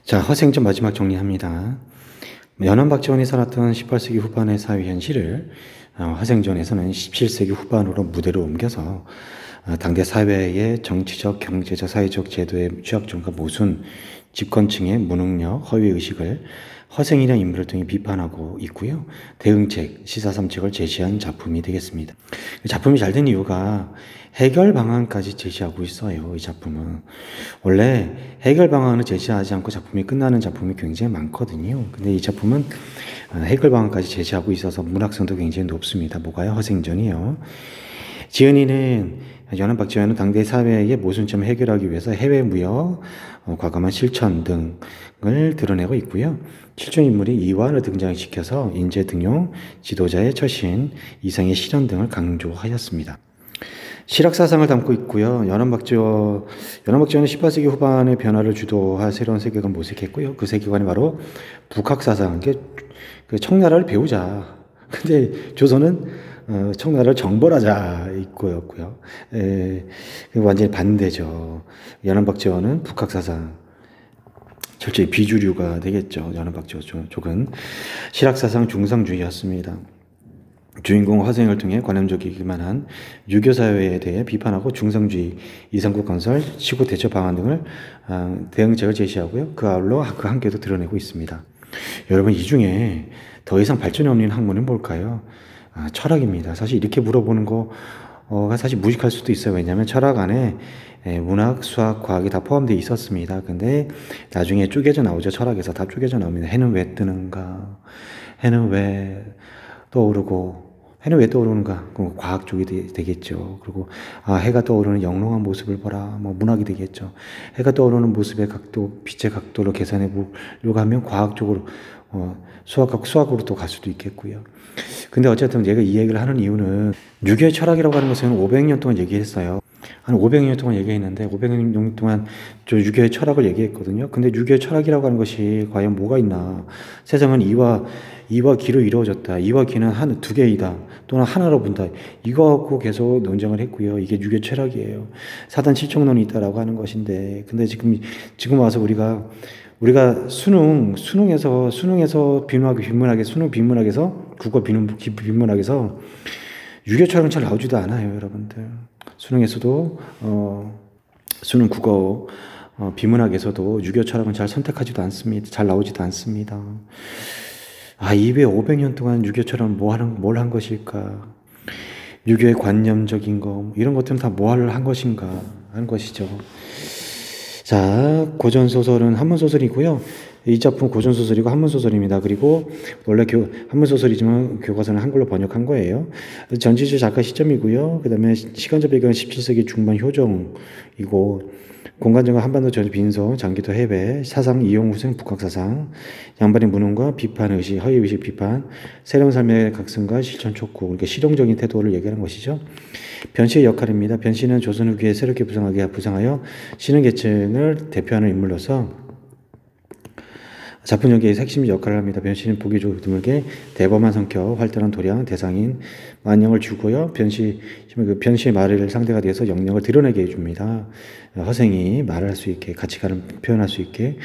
자, 허생전 마지막 정리합니다. 연안박지원이 살았던 18세기 후반의 사회 현실을 허생전에서는 17세기 후반으로 무대로 옮겨서 당대 사회의 정치적, 경제적, 사회적 제도의 취약점과 모순, 집권층의 무능력, 허위의식을 허생이라는 인물을 통해 비판하고 있고요. 대응책, 시사삼책을 제시한 작품이 되겠습니다. 작품이 잘 된 이유가 해결 방안까지 제시하고 있어요. 이 작품은 원래 해결 방안을 제시하지 않고 작품이 끝나는 작품이 굉장히 많거든요. 근데 이 작품은 해결 방안까지 제시하고 있어서 문학성도 굉장히 높습니다. 뭐가요? 허생전이요. 지은이는 연안박지원은 당대 사회의 모순점을 해결하기 위해서 해외 무역, 과감한 실천 등을 드러내고 있고요. 실존 인물이 이완을 등장시켜서 인재 등용, 지도자의 처신, 이상의 실현 등을 강조하였습니다. 실학사상을 담고 있고요. 연안박지원은 18세기 후반의 변화를 주도할 새로운 세계관을 모색했고요. 그 세계관이 바로 북학사상, 그 청나라를 배우자. 근데 조선은 청나라를 정벌하자 이거였고요. 완전히 반대죠. 연안박지원은 북학사상, 철저히 비주류가 되겠죠. 연안박지원 쪽은 실학사상 중상주의였습니다. 주인공 허생을 통해 관념적이기만 한 유교사회에 대해 비판하고 중상주의, 이상국 건설, 시국 대처 방안 등을 대응책을 제시하고요. 그 아울러 그 한계도 드러내고 있습니다. 여러분, 이 중에 더 이상 발전이 없는 학문은 뭘까요? 철학입니다. 사실 이렇게 물어보는 거가 사실 무식할 수도 있어요. 왜냐하면 철학 안에 문학, 수학, 과학이 다 포함되어 있었습니다. 근데 나중에 쪼개져 나오죠. 철학에서 다 쪼개져 나옵니다. 해는 왜 뜨는가? 해는 왜 떠오르고, 해는 왜 떠오르는가? 그럼 과학 쪽이 되겠죠. 그리고 해가 떠오르는 영롱한 모습을 보라. 뭐 문학이 되겠죠. 해가 떠오르는 모습의 각도, 빛의 각도를 계산해 보려고 하면 과학적으로 수학으로 또 갈 수도 있겠고요. 근데 어쨌든 제가 이 얘기를 하는 이유는 유교의 철학이라고 하는 것은 500년 동안 얘기했어요. 한 500년 동안 얘기했는데 500년 동안 저 유교의 철학을 얘기했거든요. 근데 유교의 철학이라고 하는 것이 과연 뭐가 있나? 세상은 이와 기로 이루어졌다. 이와 기는 두 개이다. 또는 하나로 본다. 이거 갖고 계속 논쟁을 했고요. 이게 유교 철학이에요. 사단 칠정론이 있다라고 하는 것인데, 근데 지금 와서 우리가 수능에서 수능 비문학에서 국어 비문학에서 유교 철학은 잘 나오지도 않아요, 여러분들. 수능에서도 수능 국어 비문학에서도 유교 철학은 잘 선택하지도 않습니다. 잘 나오지도 않습니다. 이외에 500년 동안 유교 철학은 뭘 한 것일까? 유교의 관념적인 거 이런 것들은 다 뭘 한 것인가 하는 것이죠. 자, 고전소설은 한문소설이고요. 이 작품 고전소설이고 한문소설입니다. 그리고 원래 한문소설이지만 교과서는 한글로 번역한 거예요. 전지주 작가 시점이고요. 그 다음에 시간적 배경은 17세기 중반 효정이고, 공간정은 한반도 전 빈소, 장기도 해배, 사상 이용후생 북학사상, 양반의 무능과 비판 의식, 허위의식 비판, 새로운 삶의 각성과 실천 촉구, 그러니까 실용적인 태도를 얘기하는 것이죠. 변시의 역할입니다. 변시는 조선 후기에 새롭게 부상하여 신흥계층을 대표하는 인물로서 작품 전개의 핵심 역할을 합니다. 변시는 보기 드물게 대범한 성격, 활달한 도량, 대상인, 만영을 주고요. 변시의 말을 상대가 돼서 영역을 드러내게 해줍니다. 허생이 말을 할 수 있게, 가치관을 표현할 수 있게,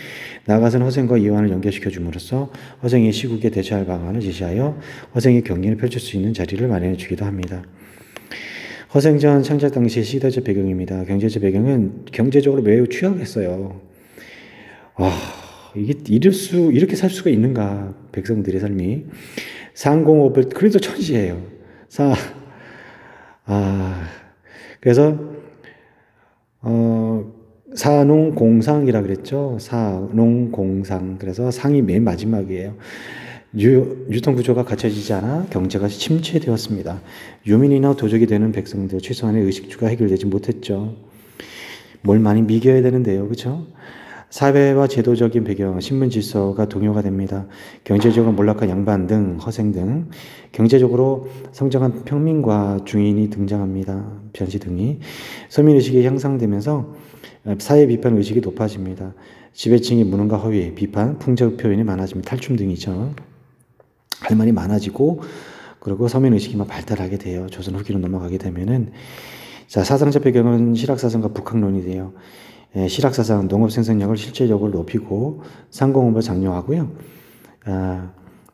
나아가서는 허생과 이완을 연결시켜 줌으로써 허생이 시국에 대처할 방안을 제시하여 허생의 경륜을 펼칠 수 있는 자리를 마련해 주기도 합니다. 허생전 창작 당시의 시대적 배경입니다. 경제적 배경은 경제적으로 매우 취약했어요. 이렇게 살 수가 있는가, 백성들의 삶이. 상공업을, 그래도 천시예요. 그래서, 사농공상이라 그랬죠. 사농공상. 그래서 상이 맨 마지막이에요. 유통구조가 갖춰지지 않아 경제가 침체되었습니다. 유민이나 도적이 되는 백성들, 최소한의 의식주가 해결되지 못했죠. 뭘 많이 미겨야 되는데요. 그렇죠? 사회와 제도적인 배경, 신분 질서가 동요가 됩니다. 경제적으로 몰락한 양반 등, 허생 등, 경제적으로 성장한 평민과 중인이 등장합니다. 변시 등이. 서민의식이 향상되면서 사회 비판 의식이 높아집니다. 지배층의 무능과 허위, 비판, 풍자 표현이 많아집니다. 탈춤 등이죠. 할 말이 많아지고, 그리고 서민의식이 막 발달하게 돼요. 조선 후기로 넘어가게 되면은. 자, 사상적 배경은 실학사상과 북학론이 돼요. 실학사상 농업 생산력을 실질적으로 높이고 상공업을 장려하고요.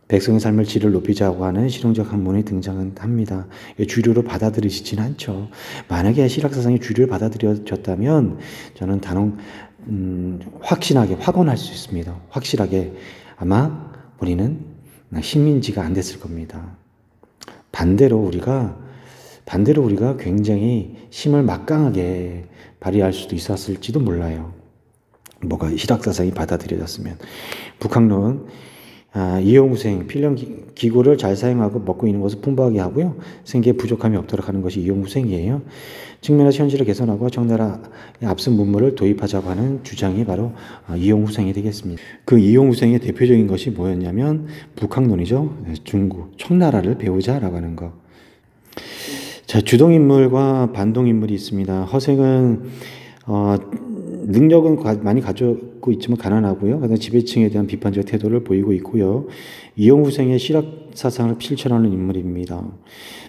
백성의 삶의 질을 높이자고 하는 실용적 학문이 등장합니다. 주류로 받아들이시진 않죠. 만약에 실학사상이 주류를 받아들여졌다면 저는 확언할 수 있습니다. 확실하게 아마 우리는 식민지가 안 됐을 겁니다. 반대로 우리가 굉장히 힘을 막강하게 발휘할 수도 있었을지도 몰라요. 뭐가 실학사상이 받아들여졌으면. 북학론, 이용후생, 필연 기구를 잘 사용하고 먹고 있는 것을 풍부하게 하고요. 생계에 부족함이 없도록 하는 것이 이용후생이에요. 측면에서 현실을 개선하고 청나라의 앞선 문물을 도입하자고 하는 주장이 바로 이용후생이 되겠습니다. 그 이용후생의 대표적인 것이 뭐였냐면 북학론이죠. 중국, 청나라를 배우자라고 하는 것. 자, 주동인물과 반동인물이 있습니다. 허생은 능력은 많이 가지고 있지만 가난하고요. 그다음 지배층에 대한 비판적 태도를 보이고 있고요. 이용후생의 실학사상을 실천하는 인물입니다.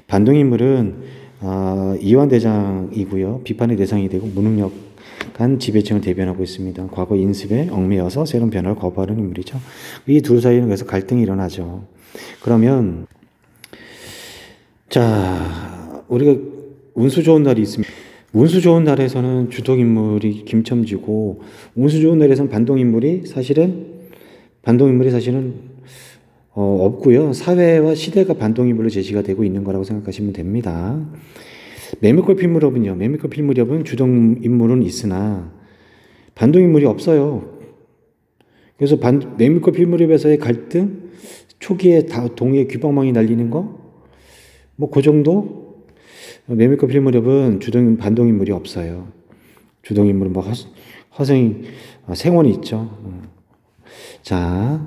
반동인물은 이완대장이고요. 비판의 대상이 되고 무능력한 지배층을 대변하고 있습니다. 과거 인습에 얽매여서 새로운 변화를 거부하는 인물이죠. 이 둘 사이에는 그래서 갈등이 일어나죠. 그러면 자, 우리가 운수 좋은 날이 있습니다. 운수 좋은 날에서는 주동인물이 김첨지고 운수 좋은 날에서는 반동인물이 사실은 없고요. 사회와 시대가 반동인물로 제시가 되고 있는 거라고 생각하시면 됩니다. 매미골 필무렵은 주동인물은 있으나 반동인물이 없어요. 그래서 매미골필무렵에서의 갈등, 초기에 동해 귀방망이 날리는 거, 뭐 그 정도. 매미골필무렵은 반동인물이 없어요. 주동인물은 뭐 생원이 있죠. 자,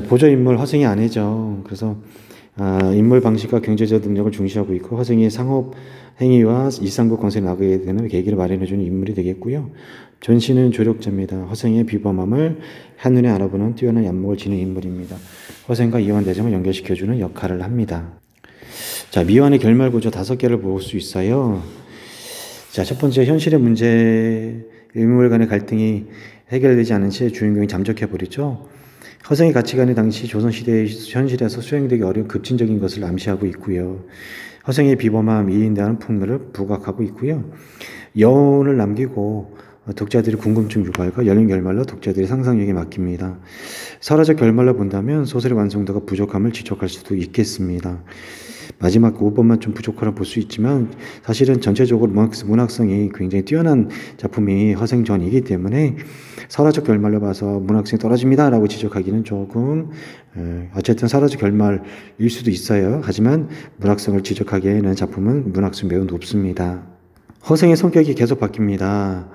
보조인물 허생이 아니죠. 그래서 인물 방식과 경제적 능력을 중시하고 있고 허생이 상업 행위와 일상국 건설에 나가게 되는 계기를 마련해주는 인물이 되겠고요. 전신은 조력자입니다. 허생의 비범함을 한눈에 알아보는 뛰어난 안목을 지닌 인물입니다. 허생과 이완대장을 연결시켜주는 역할을 합니다. 자, 미완의 결말구조 5개를 볼 수 있어요. 자, 첫 번째, 현실의 문제, 인물 간의 갈등이 해결되지 않은 채 주인공이 잠적해버리죠. 허생의 가치관이 당시 조선시대의 현실에서 수행되기 어려운 급진적인 것을 암시하고 있고요. 허생의 비범함, 이인 대한 풍물을 부각하고 있고요. 여운을 남기고 독자들의 궁금증 유발과 열린 결말로 독자들의 상상력에 맡깁니다. 설화적 결말로 본다면 소설의 완성도가 부족함을 지적할 수도 있겠습니다. 마지막 5번만 좀 부족하다고 볼 수 있지만 사실은 전체적으로 문학성이 굉장히 뛰어난 작품이 허생전이기 때문에 설화적 결말로 봐서 문학성이 떨어집니다 라고 지적하기는 조금 어쨌든 설화적 결말일 수도 있어요. 하지만 문학성을 지적하기에는 작품은 문학성이 매우 높습니다. 허생의 성격이 계속 바뀝니다.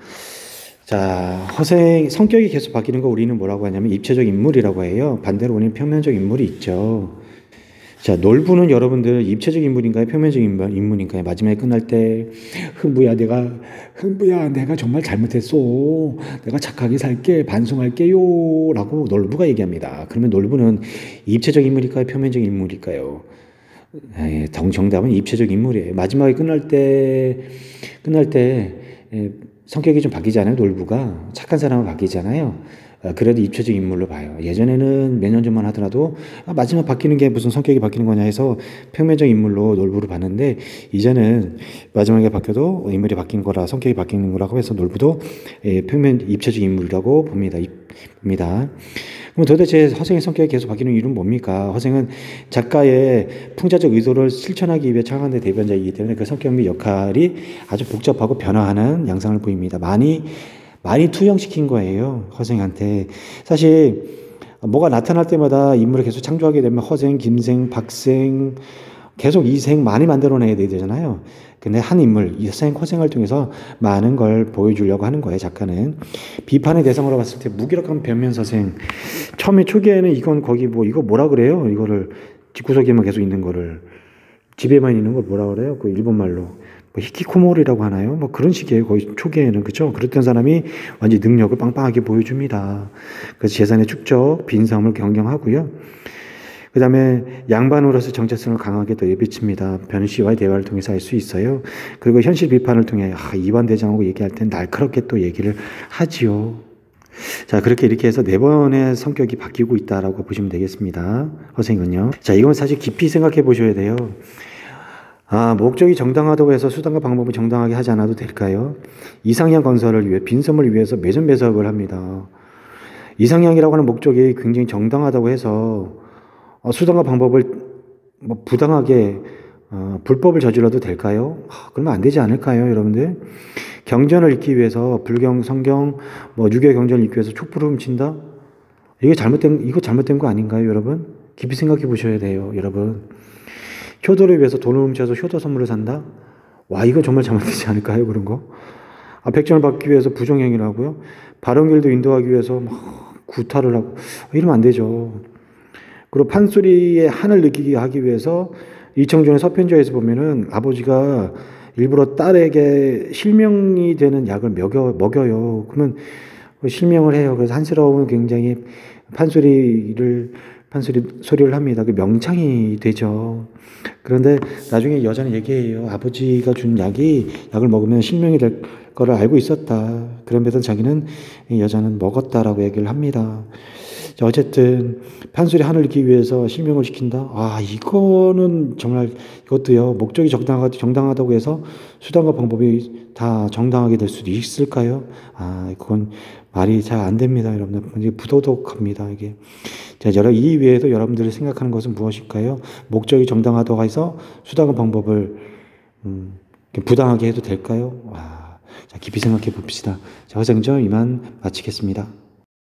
자, 허생 성격이 계속 바뀌는 거 우리는 뭐라고 하냐면 입체적 인물이라고 해요. 반대로 우리는 평면적 인물이 있죠. 자, 놀부는 여러분들 입체적 인물인가요? 평면적 인물인가요? 마지막에 끝날 때 흥부야 내가 정말 잘못했어. 내가 착하게 살게 반성할게요 라고 놀부가 얘기합니다. 그러면 놀부는 입체적 인물일까요? 평면적 인물일까요? 정답은 입체적 인물이에요. 마지막에 끝날 때 성격이 좀 바뀌잖아요. 놀부가 착한 사람은 바뀌잖아요. 그래도 입체적 인물로 봐요. 예전에는 몇 년 전만 하더라도 마지막 바뀌는 게 무슨 성격이 바뀌는 거냐 해서 평면적 인물로 놀부를 봤는데 이제는 마지막에 바뀌어도 인물이 바뀐 거라 성격이 바뀌는 거라고 해서 놀부도 입체적 인물이라고 봅니다. 그럼 도대체 허생의 성격이 계속 바뀌는 이유는 뭡니까? 허생은 작가의 풍자적 의도를 실천하기 위해 창안의 대변자이기 때문에 그 성격 및 역할이 아주 복잡하고 변화하는 양상을 보입니다. 많이 투영시킨 거예요. 허생한테. 사실 뭐가 나타날 때마다 인물을 계속 창조하게 되면 허생, 김생, 박생 계속 이생 많이 만들어내야 되잖아요. 근데 한 인물, 허생을 통해서 많은 걸 보여주려고 하는 거예요. 작가는. 비판의 대상으로 봤을 때 무기력한 변면서생. 초기에는 이건 이거 뭐라 그래요? 이거를 집구석에만 계속 있는 거를 집에만 있는 걸 뭐라 그래요? 그 일본말로. 히키코모리라고 하나요? 그런 식이에요. 거의 초기에는. 그죠? 그랬던 사람이 완전히 능력을 빵빵하게 보여줍니다. 그래서 재산의 축적, 빈섬을 경영하고요. 그 다음에 양반으로서 정체성을 강하게 또 내비칩니다. 변 씨와의 대화를 통해서 알 수 있어요. 그리고 현실 비판을 통해 이완 대장하고 얘기할 땐 날카롭게 또 얘기를 하지요. 자, 그렇게 이렇게 해서 4번의 성격이 바뀌고 있다라고 보시면 되겠습니다. 허생은요. 자, 이건 사실 깊이 생각해 보셔야 돼요. 목적이 정당하다고 해서 수단과 방법을 정당하게 하지 않아도 될까요? 이상향 건설을 위해 빈섬을 위해서 매점 매석을 합니다. 이상향이라고 하는 목적이 굉장히 정당하다고 해서 수단과 방법을 뭐 부당하게 불법을 저질러도 될까요? 그러면 안 되지 않을까요, 여러분들? 경전을 읽기 위해서 불경, 성경, 유교 경전을 읽기 위해서 촛불을 훔친다? 이거 잘못된 거 아닌가요, 여러분? 깊이 생각해 보셔야 돼요, 여러분. 효도를 위해서 돈을 훔쳐서 효도 선물을 산다? 이거 정말 잘못되지 않을까요, 그런 거? 백전을 받기 위해서 부정행위를 하고요. 바른길도 인도하기 위해서 구타를 하고 이러면 안 되죠. 그리고 판소리의 한을 느끼게 하기 위해서 이청준의 서편지에서 보면은 아버지가 일부러 딸에게 실명이 되는 약을 먹여요. 그러면 실명을 해요. 그래서 한스러움은 굉장히 소리를 합니다. 그 명창이 되죠. 그런데 나중에 여자는 얘기해요. 아버지가 준 약을 먹으면 실명이 될 거를 알고 있었다. 그러면서 자기는, 여자는 먹었다라고 얘기를 합니다. 자, 어쨌든 판소리 한을 읽기 위해서 실명을 시킨다. 이거는 정말 이것도요. 목적이 정당하다고 해서 수단과 방법이 다 정당하게 될 수도 있을까요? 그건 말이 잘 안 됩니다, 여러분들. 이게 부도덕합니다, 이게. 자, 이 외에도 여러분들이 생각하는 것은 무엇일까요? 목적이 정당하다고 해서 수단과 방법을 부당하게 해도 될까요? 자, 깊이 생각해 봅시다. 자, 허생전 이만 마치겠습니다.